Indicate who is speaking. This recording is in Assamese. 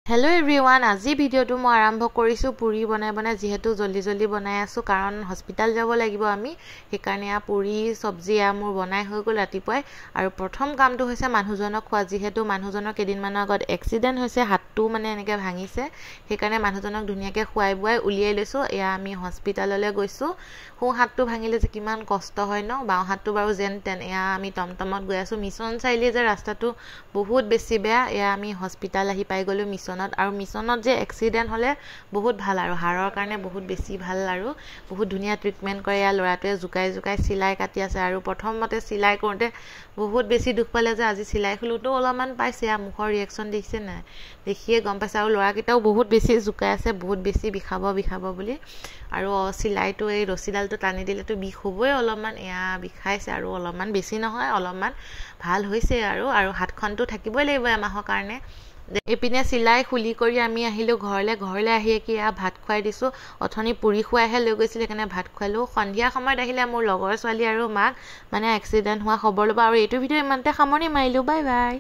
Speaker 1: Hello everyone, আজি ভিডিওটো মই আৰম্ভ কৰিছো পুৰি বনাই যেহেতু জলদি বনাই আছো কাৰণ হস্পিটাল যাব লাগিব আমি সেইকাৰণে পুৰি সবজি মোৰ বনাই হৈ গল ৰাতিপুৱাই আৰু প্ৰথম কামটো হৈছে মানুহজনক খোৱা যেহেতু মানুহজনৰ কেদিনমানৰ আগত এক্সিডেন্ট হৈছে হাতটো মানে এনেকৈ ভাঙিছে সেইকাৰণে মানুহজনক ধুনিয়াকৈ খুৱাই বুৱাই উলিয়াই লৈছো এয়া আমি হস্পিটাললৈ গৈছো হো হাতটো ভাঙিলে যে কিমান কষ্ট হয় ন বাও হাতটো বাৰু যেন তেন এয়া আমি টমটমত গৈ আছো মিছন চাইলি যে ৰাস্তাটো বহুত বেছি বেয়া এয়া আমি হস্পিটাল আহি পাই গলো আৰু মিছনত যে এক্সিডেন্ট হলে বহুত ভাল আৰু হাড়ৰ কাৰণে বহুত বেছি ভাল আৰু বহুত ধুনিয়া ট্ৰিটমেন্ট কৰে ইয়া লৰাটোৱে জুকাই সিলাই কাটি আছে আৰু প্ৰথমতে সিলাই কৰোতে বহুত বেছি দুখ পালে যে আজি সিলাই খুলুটো অলপমান পাইছে মুখৰ ৰিঅ্যাকশন দেখিছে না দেখিয়ে গম পাইছে আৰু লৰাকেইটাও বহুত বেছি জুকাই আছে বহুত বেছি বিখাব বুলি আৰু সিলাইটো এই ৰছিডালটো টানি দিলেতো বিষ হ'বই অলপমান এয়া বিখাইছে আৰু অলপমান বেছি নহয় অলপমান ভাল হৈছে আৰু হাতখনটো থাকিবই লাগিব এমাহৰ কাৰণে এপিনে সিলাই খুলি কৰি আমি আহিলো ঘৰলে আহি কি ভাত খুৱাই দিছো অথনি পুৰি খুৱাইহে লৈ গৈছিল সেইকাৰণে ভাত খুৱালো সন্ধিয়া সময়ত আহিলে মোৰ লগৰ ছোৱালী আৰু মাক মানে এক্সিডেন্ট হোৱা খবৰ লবা আৰু এইটো ভিডিও ইমানতে সামৰণি মাৰিলো বাই বাই